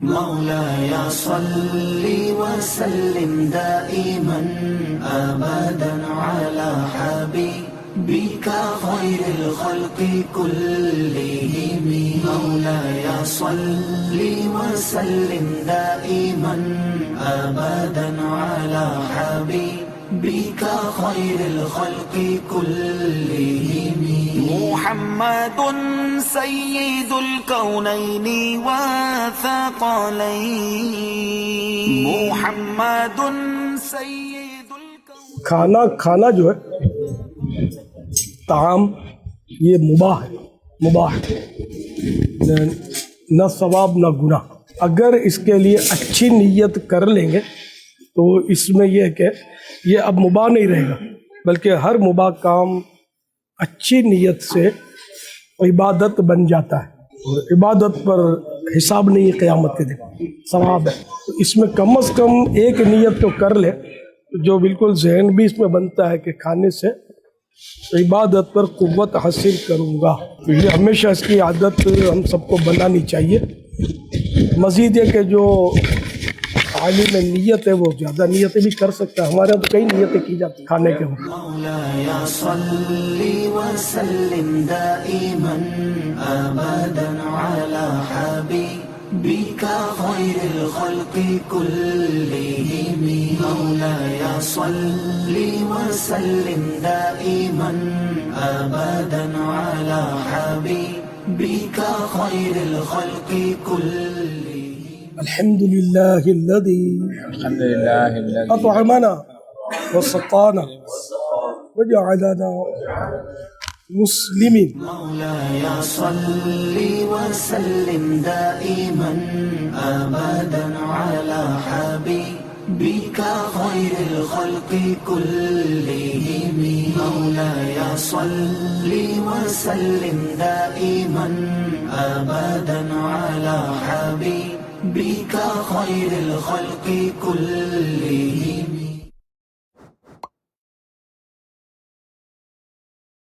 مولاي صل وسلم دائما أبدا على حبيبك خير الخلق كلهم. مولاي صل وسلم دائما أبدا على حبيبك خير الخلق كلهم. محمد سيد الكونين والثقلين. محمد سيد الكونين. खाना जो है ताम ये मुबाह है, मुबाह न सवाब न गुनाह। अगर इसके लिए अच्छी नीयत कर लेंगे तो इसमें यह है कि ये अब मुबाह नहीं रहेगा, बल्कि हर मुबाह काम अच्छी नीयत से इबादत बन जाता है और इबादत पर हिसाब नहीं है क़यामत के दिन, सवाब है। तो इसमें कम से कम एक नीयत तो कर ले जो बिल्कुल जहन भी इसमें बनता है कि खाने से इबादत पर कुव्वत हासिल करूँगा। तो ये हमेशा इसकी आदत हम सबको बनानी चाहिए। मज़ीद है कि जो आलिम में नीयत है वो ज़्यादा नीयतें भी कर सकता है। हमारे यहाँ तो कई नीयतें की जाती खाने के वक्त। مولاي صل وسلم دائما أبدا على حبيبك خير الخلق كلهم. مولاي صل وسلم دائما أبدا على حبيبك خير الخلق كلهم. الحمد لله الذي أطعمنا وسقانا وجعلنا مسلمين. مولاي صل وسلم دائما أبدا على حبيبك خير الخلق كلهم. مولاي صل وسلم دائما أبدا على حبيبك خير الخلق كلهم.